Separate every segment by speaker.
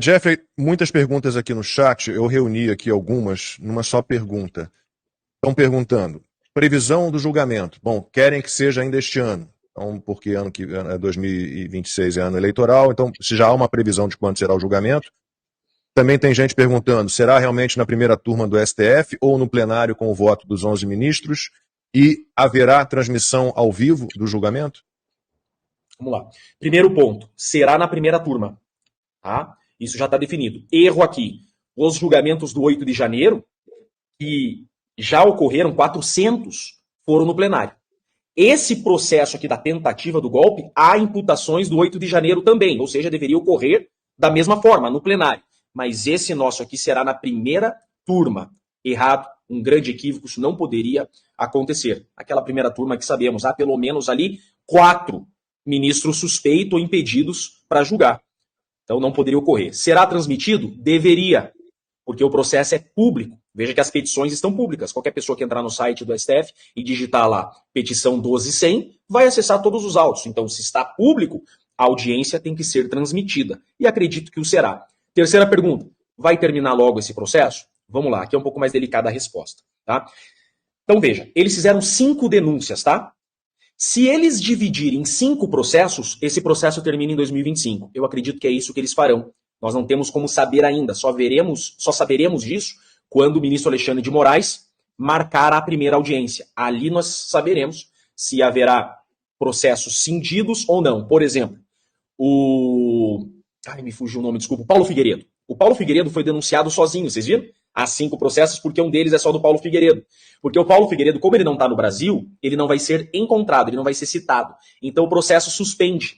Speaker 1: Jeffrey, muitas perguntas aqui no chat, eu reuni aqui algumas numa só pergunta. Estão perguntando, previsão do julgamento. Bom, querem que seja ainda este ano. Então, porque ano que 2026 é ano eleitoral, então se já há uma previsão de quando será o julgamento. Também tem gente perguntando, será realmente na primeira turma do STF ou no plenário com o voto dos 11 ministros? E haverá transmissão ao vivo do julgamento?
Speaker 2: Vamos lá. Primeiro ponto, será na primeira turma. Tá? Isso já está definido. Erro aqui. Os julgamentos do 8 de janeiro, que já ocorreram, 400, foram no plenário. Esse processo aqui da tentativa do golpe, há imputações do 8 de janeiro também, ou seja, deveria ocorrer da mesma forma, no plenário. Mas esse nosso aqui será na primeira turma. Errado, um grande equívoco, isso não poderia acontecer. Aquela primeira turma que sabemos, há pelo menos ali 4 ministros suspeitos ou impedidos para julgar. Então não poderia ocorrer. Será transmitido? Deveria, porque o processo é público. Veja que as petições estão públicas. Qualquer pessoa que entrar no site do STF e digitar lá petição 12.100 vai acessar todos os autos. Então, se está público, a audiência tem que ser transmitida. E acredito que o será. Terceira pergunta. Vai terminar logo esse processo? Vamos lá, aqui é um pouco mais delicada a resposta. Tá? Então veja, eles fizeram 5 denúncias, tá? Se eles dividirem em 5 processos, esse processo termina em 2025. Eu acredito que é isso que eles farão. Nós não temos como saber ainda, só saberemos disso quando o ministro Alexandre de Moraes marcar a primeira audiência. Ali nós saberemos se haverá processos cindidos ou não. Por exemplo, me fugiu o nome, desculpa. O Paulo Figueiredo. O Paulo Figueiredo foi denunciado sozinho, vocês viram? Há 5 processos, porque um deles é só do Paulo Figueiredo. Porque o Paulo Figueiredo, como ele não está no Brasil, ele não vai ser encontrado, ele não vai ser citado. Então o processo suspende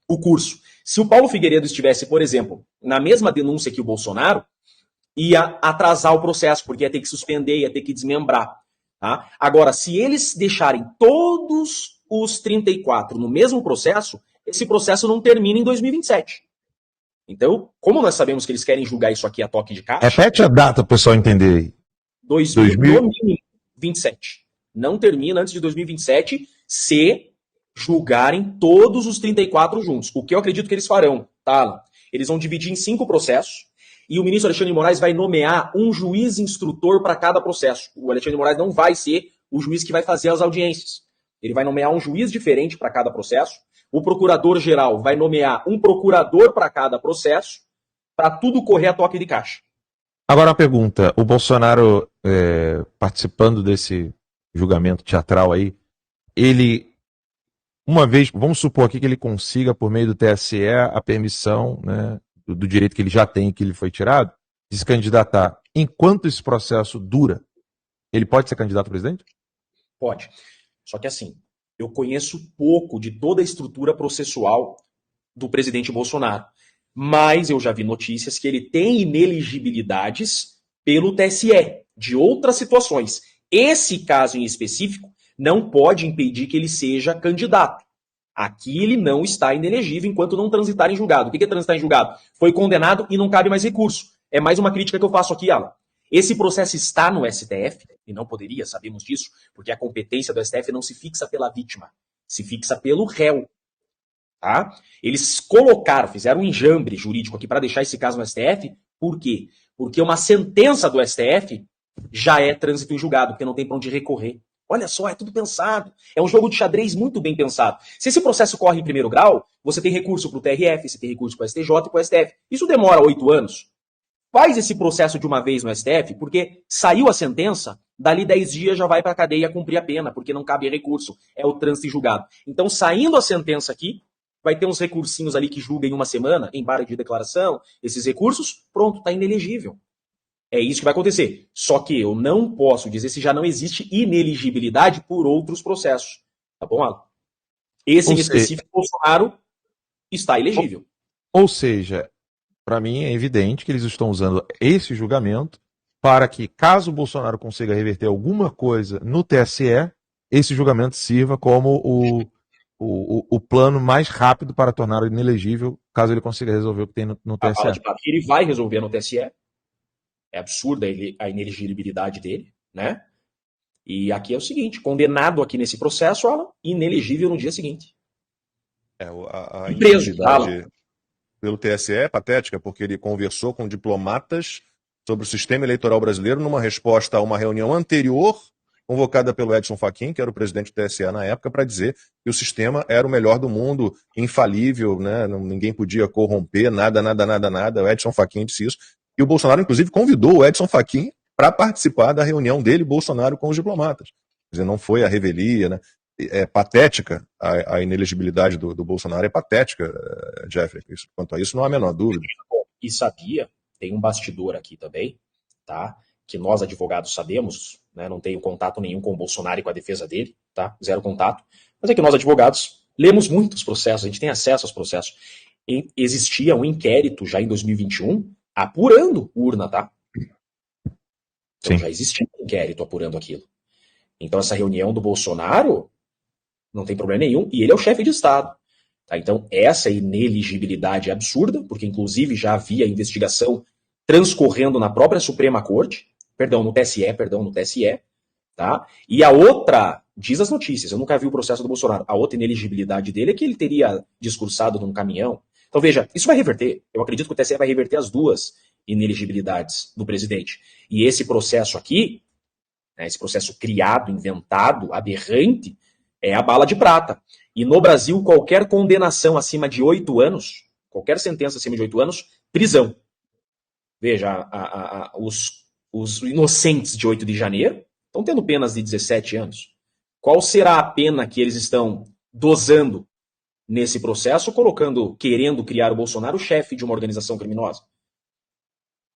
Speaker 2: o curso. Se o Paulo Figueiredo estivesse, por exemplo, na mesma denúncia que o Bolsonaro, ia atrasar o processo, porque ia ter que suspender, ia ter que desmembrar. Tá? Agora, se eles deixarem todos os 34 no mesmo processo, esse processo não termina em 2027. Então, como nós sabemos que eles querem julgar isso aqui a toque de caixa...
Speaker 3: Repete a data para o pessoal entender aí.
Speaker 2: 2027. Não termina antes de 2027 se julgarem todos os 34 juntos. O que eu acredito que eles farão, tá, Alan? Eles vão dividir em 5 processos e o ministro Alexandre de Moraes vai nomear um juiz instrutor para cada processo. O Alexandre de Moraes não vai ser o juiz que vai fazer as audiências. Ele vai nomear um juiz diferente para cada processo. O procurador-geral vai nomear um procurador para cada processo, para tudo correr a toque de caixa.
Speaker 3: Agora uma pergunta, o Bolsonaro participando desse julgamento teatral aí, ele, uma vez, vamos supor aqui que ele consiga, por meio do TSE, a permissão, né, do direito que ele já tem, que ele foi tirado, de se candidatar. Enquanto esse processo dura, ele pode ser candidato a presidente?
Speaker 2: Pode. Só que assim, eu conheço pouco de toda a estrutura processual do presidente Bolsonaro. Mas eu já vi notícias que ele tem ineligibilidades pelo TSE, de outras situações. Esse caso em específico não pode impedir que ele seja candidato. Aqui ele não está inelegível enquanto não transitar em julgado. O que é transitar em julgado? Foi condenado e não cabe mais recurso. É mais uma crítica que eu faço aqui, Alan. Esse processo está no STF, e não poderia, sabemos disso, porque a competência do STF não se fixa pela vítima, se fixa pelo réu. Tá? Eles fizeram um enjambre jurídico aqui para deixar esse caso no STF. Por quê? Porque uma sentença do STF já é trânsito em julgado, porque não tem para onde recorrer. Olha só, é tudo pensado. É um jogo de xadrez muito bem pensado. Se esse processo corre em primeiro grau, você tem recurso para o TRF, você tem recurso para o STJ e para o STF. Isso demora 8 anos. Faz esse processo de uma vez no STF, porque saiu a sentença, dali 10 dias já vai para a cadeia cumprir a pena, porque não cabe recurso. É o trânsito em julgado. Então, saindo a sentença aqui, vai ter uns recursinhos ali que julguem em uma semana, em barra de declaração, esses recursos, pronto, está inelegível. É isso que vai acontecer. Só que eu não posso dizer se já não existe ineligibilidade por outros processos. Tá bom, Alan? Esse em específico, Bolsonaro está elegível.
Speaker 3: Ou seja, para mim é evidente que eles estão usando esse julgamento para que, caso o Bolsonaro consiga reverter alguma coisa no TSE, esse julgamento sirva como o plano mais rápido para torná-lo inelegível, caso ele consiga resolver o que tem no TSE.
Speaker 2: Ele vai resolver no TSE. É absurda a inelegibilidade dele, né? E aqui é o seguinte, condenado aqui nesse processo, Alan, inelegível no dia seguinte.
Speaker 1: A inelegibilidade, pelo TSE é patética, porque ele conversou com diplomatas sobre o sistema eleitoral brasileiro numa resposta a uma reunião anterior, convocada pelo Edson Fachin, que era o presidente do TSE na época, para dizer que o sistema era o melhor do mundo, infalível, né? Ninguém podia corromper, nada. O Edson Fachin disse isso. E o Bolsonaro, inclusive, convidou o Edson Fachin para participar da reunião dele, Bolsonaro, com os diplomatas. Quer dizer, não foi a revelia, né? É patética a inelegibilidade do Bolsonaro, é patética, Jeffrey. Quanto a isso, não há a menor dúvida.
Speaker 2: E sabia, tem um bastidor aqui também, tá? Que nós advogados sabemos, né? Não tenho contato nenhum com o Bolsonaro e com a defesa dele, tá? Zero contato. Mas é que nós advogados lemos muitos processos, a gente tem acesso aos processos. Existia um inquérito já em 2021 apurando urna, tá? Então
Speaker 3: Sim.
Speaker 2: já existia um inquérito apurando aquilo. Então essa reunião do Bolsonaro não tem problema nenhum, e ele é o chefe de Estado. Tá? Então essa ineligibilidade é absurda, porque inclusive já havia investigação transcorrendo na própria Suprema Corte, no TSE, tá? E a outra, diz as notícias, eu nunca vi o processo do Bolsonaro, a outra ineligibilidade dele é que ele teria discursado num caminhão. Então veja, isso vai reverter, eu acredito que o TSE vai reverter as duas ineligibilidades do presidente. E esse processo aqui, né, esse processo criado, inventado, aberrante, é a bala de prata. E no Brasil, qualquer condenação acima de 8 anos, qualquer sentença acima de 8 anos, prisão. Veja, os inocentes de 8 de janeiro estão tendo penas de 17 anos. Qual será a pena que eles estão dosando nesse processo, querendo criar o Bolsonaro chefe de uma organização criminosa?